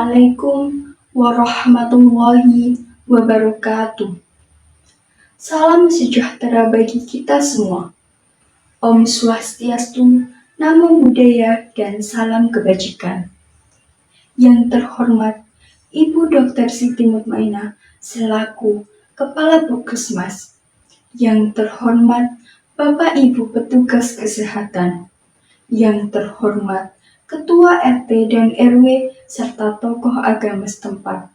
Assalamualaikum warahmatullahi wabarakatuh. Salam sejahtera bagi kita semua. Om Swastiastu, Namo Buddhaya, dan salam kebajikan. Yang terhormat Ibu Dr. Siti Mutmainah selaku Kepala Puskesmas. Yang terhormat Bapak Ibu petugas kesehatan. Yang terhormat Ketua RT dan RW serta tokoh agama setempat.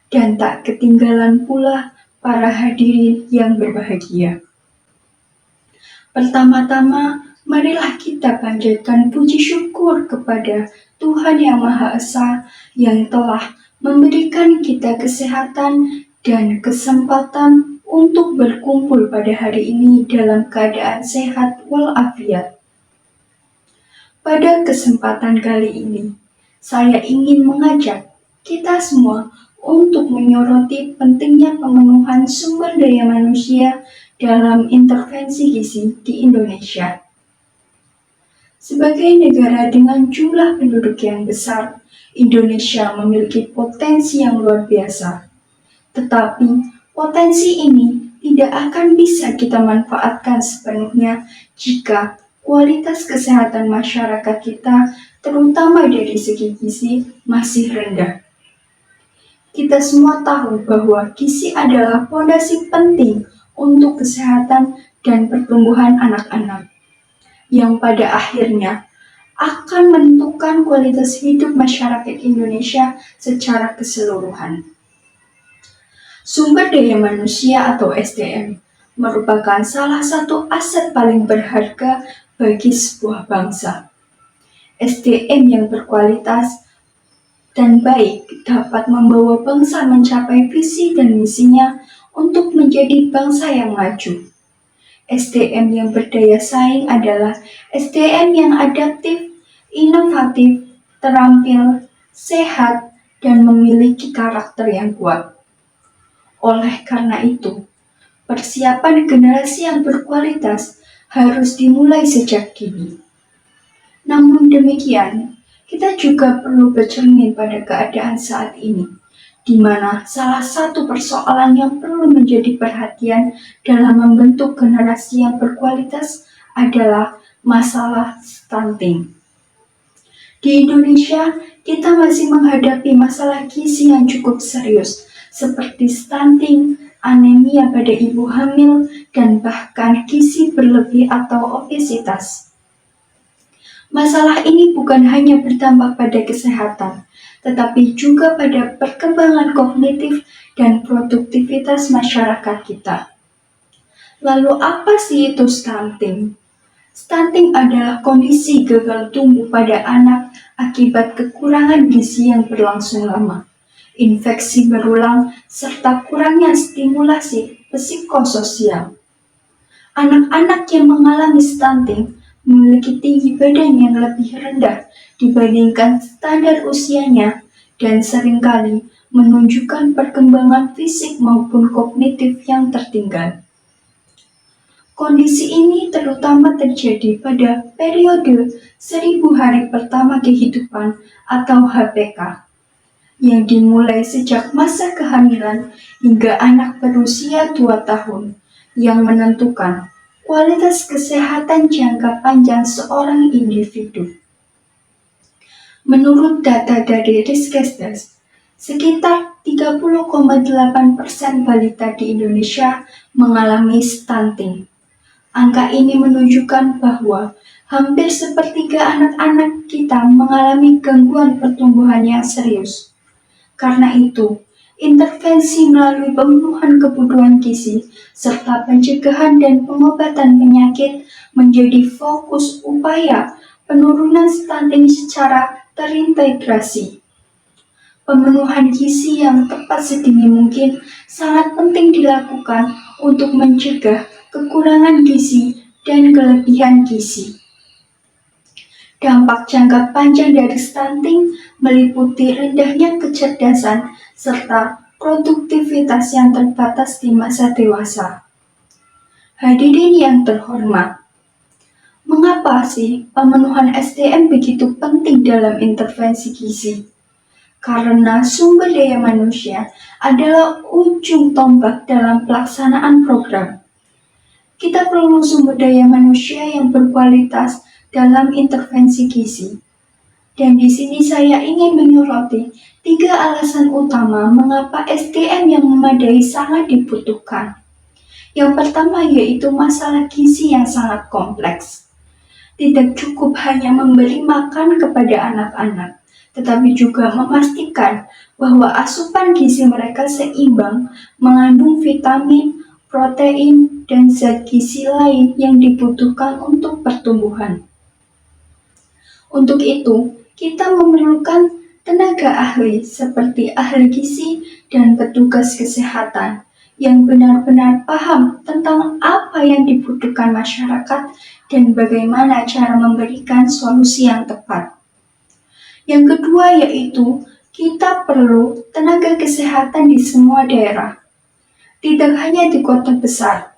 Dan tak ketinggalan pula para hadirin yang berbahagia. Pertama-tama, marilah kita panjatkan puji syukur kepada Tuhan Yang Maha Esa yang telah memberikan kita kesehatan dan kesempatan untuk berkumpul pada hari ini dalam keadaan sehat walafiat. Pada kesempatan kali ini, saya ingin mengajak kita semua untuk menyoroti pentingnya pemenuhan sumber daya manusia dalam intervensi gizi di Indonesia. Sebagai negara dengan jumlah penduduk yang besar, Indonesia memiliki potensi yang luar biasa. Tetapi potensi ini tidak akan bisa kita manfaatkan sepenuhnya jika kualitas kesehatan masyarakat kita, terutama dari segi gizi, masih rendah. Kita semua tahu bahwa gizi adalah fondasi penting untuk kesehatan dan pertumbuhan anak-anak, yang pada akhirnya akan menentukan kualitas hidup masyarakat Indonesia secara keseluruhan. Sumber daya manusia atau SDM merupakan salah satu aset paling berharga bagi sebuah bangsa. SDM yang berkualitas dan baik dapat membawa bangsa mencapai visi dan misinya untuk menjadi bangsa yang maju. SDM yang berdaya saing adalah SDM yang adaptif, inovatif, terampil, sehat, dan memiliki karakter yang kuat. Oleh karena itu, persiapan generasi yang berkualitas harus dimulai sejak dini. Namun demikian, kita juga perlu bercermin pada keadaan saat ini, di mana salah satu persoalan yang perlu menjadi perhatian dalam membentuk generasi yang berkualitas adalah masalah stunting. Di Indonesia, kita masih menghadapi masalah gizi yang cukup serius, seperti stunting, anemia pada ibu hamil, dan bahkan gizi berlebih atau obesitas. Masalah ini bukan hanya berdampak pada kesehatan, tetapi juga pada perkembangan kognitif dan produktivitas masyarakat kita. Lalu apa sih itu stunting? Stunting adalah kondisi gagal tumbuh pada anak akibat kekurangan gizi yang berlangsung lama, infeksi berulang, serta kurangnya stimulasi psikososial. Anak-anak yang mengalami stunting memiliki tinggi badan yang lebih rendah dibandingkan standar usianya dan seringkali menunjukkan perkembangan fisik maupun kognitif yang tertinggal. Kondisi ini terutama terjadi pada periode 1000 hari pertama kehidupan atau HPK, yang dimulai sejak masa kehamilan hingga anak berusia 2 tahun, yang menentukan kualitas kesehatan jangka panjang seorang individu. Menurut data dari Riskesdas, sekitar 30,8% balita di Indonesia mengalami stunting. Angka ini menunjukkan bahwa hampir sepertiga anak-anak kita mengalami gangguan pertumbuhan yang serius. Karena itu, intervensi melalui pemenuhan kebutuhan gizi serta pencegahan dan pengobatan penyakit menjadi fokus upaya penurunan stunting secara terintegrasi. Pemenuhan gizi yang tepat sedini mungkin sangat penting dilakukan untuk mencegah kekurangan gizi dan kelebihan gizi. Dampak jangka panjang dari stunting meliputi rendahnya kecerdasan serta produktivitas yang terbatas di masa dewasa. Hadirin yang terhormat, mengapa sih pemenuhan SDM begitu penting dalam intervensi gizi? karena sumber daya manusia adalah ujung tombak dalam pelaksanaan program. Kita perlu sumber daya manusia yang berkualitas dalam intervensi gizi. Dan di sini saya ingin menyoroti 3 alasan utama mengapa SDM yang memadai sangat dibutuhkan. Yang pertama yaitu masalah gizi yang sangat kompleks. Tidak cukup hanya memberi makan kepada anak-anak, tetapi juga memastikan bahwa asupan gizi mereka seimbang, mengandung vitamin, protein, dan zat gizi lain yang dibutuhkan untuk pertumbuhan. Untuk itu, kita memerlukan tenaga ahli seperti ahli gizi dan petugas kesehatan yang benar-benar paham tentang apa yang dibutuhkan masyarakat dan bagaimana cara memberikan solusi yang tepat. Yang kedua yaitu kita perlu tenaga kesehatan di semua daerah, tidak hanya di kota besar.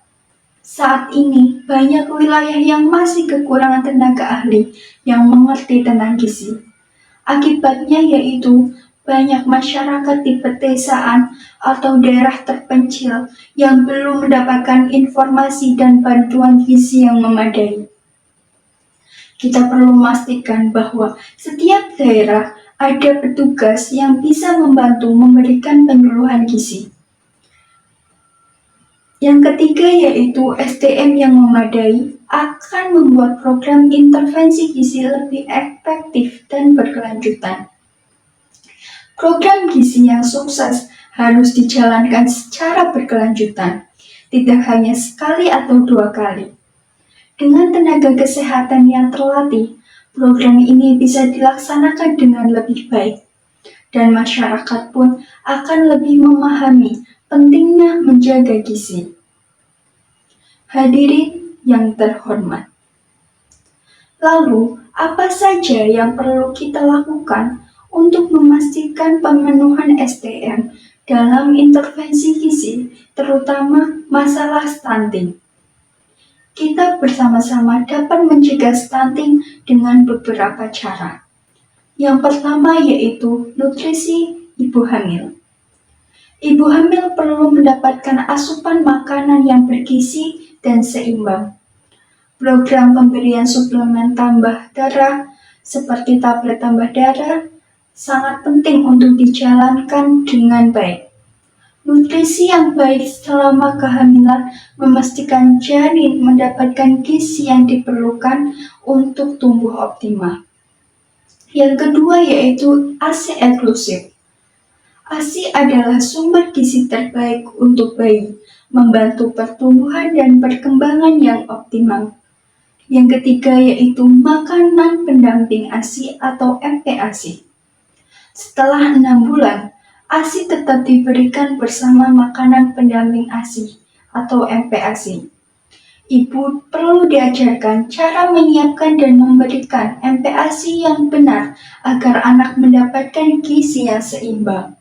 Saat ini banyak wilayah yang masih kekurangan tenaga ahli yang mengerti tentang gizi. Akibatnya yaitu banyak masyarakat di pedesaan atau daerah terpencil yang belum mendapatkan informasi dan bantuan gizi yang memadai. Kita perlu memastikan bahwa setiap daerah ada petugas yang bisa membantu memberikan penyuluhan gizi. Yang ketiga yaitu SDM yang memadai akan membuat program intervensi gizi lebih efektif dan berkelanjutan. Program gizi yang sukses harus dijalankan secara berkelanjutan, tidak hanya sekali atau 2 kali. Dengan tenaga kesehatan yang terlatih, program ini bisa dilaksanakan dengan lebih baik, dan masyarakat pun akan lebih memahami pentingnya menjaga gizi. Hadirin yang terhormat, lalu apa saja yang perlu kita lakukan untuk memastikan pemenuhan SDM dalam intervensi gizi, terutama masalah stunting? Kita bersama-sama dapat mencegah stunting dengan beberapa cara. Yang pertama yaitu nutrisi ibu hamil. Ibu hamil perlu mendapatkan asupan makanan yang bergizi dan seimbang. Program pemberian suplemen tambah darah seperti tablet tambah darah sangat penting untuk dijalankan dengan baik. Nutrisi yang baik selama kehamilan memastikan janin mendapatkan gizi yang diperlukan untuk tumbuh optimal. Yang kedua yaitu ASI eksklusif. ASI adalah sumber gizi terbaik untuk bayi, membantu pertumbuhan dan perkembangan yang optimal. Yang ketiga yaitu makanan pendamping ASI atau MPASI. Setelah 6 bulan, ASI tetap diberikan bersama makanan pendamping ASI atau MPASI. Ibu perlu diajarkan cara menyiapkan dan memberikan MPASI yang benar agar anak mendapatkan gizi yang seimbang.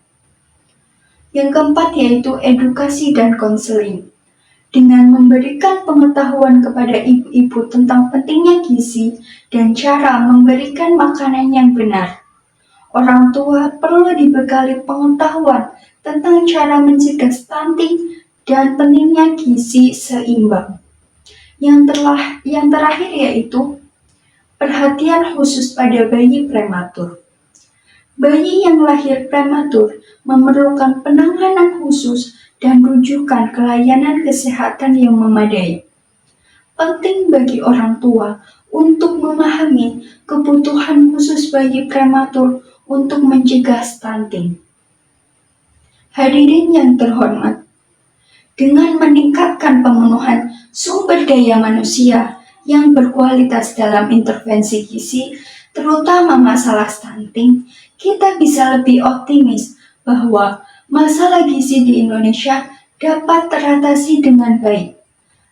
Yang keempat yaitu edukasi dan konseling. Dengan memberikan pengetahuan kepada ibu-ibu tentang pentingnya gizi dan cara memberikan makanan yang benar, orang tua perlu dibekali pengetahuan tentang cara mencegah stunting dan pentingnya gizi seimbang. Yang terakhir yaitu perhatian khusus pada bayi prematur. Bayi yang lahir prematur memerlukan penanganan khusus dan rujukan ke layanan kesehatan yang memadai. Penting bagi orang tua untuk memahami kebutuhan khusus bayi prematur untuk mencegah stunting. Hadirin yang terhormat, dengan meningkatkan pemenuhan sumber daya manusia yang berkualitas dalam intervensi gizi, terutama masalah stunting, kita bisa lebih optimis bahwa masalah gizi di Indonesia dapat teratasi dengan baik.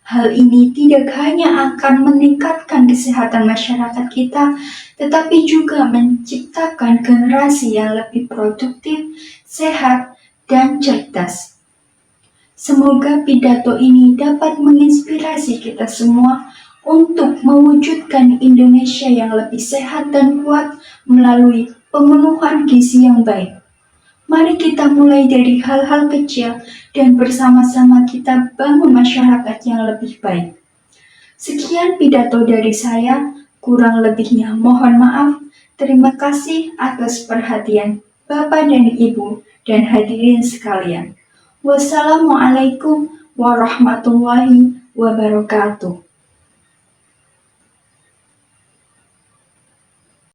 Hal ini tidak hanya akan meningkatkan kesehatan masyarakat kita, tetapi juga menciptakan generasi yang lebih produktif, sehat, dan cerdas. Semoga pidato ini dapat menginspirasi kita semua untuk mewujudkan Indonesia yang lebih sehat dan kuat melalui pemenuhan gizi yang baik. Mari kita mulai dari hal-hal kecil dan bersama-sama kita bangun masyarakat yang lebih baik. Sekian pidato dari saya, kurang lebihnya mohon maaf. Terima kasih atas perhatian Bapak dan Ibu dan hadirin sekalian. Wassalamualaikum warahmatullahi wabarakatuh.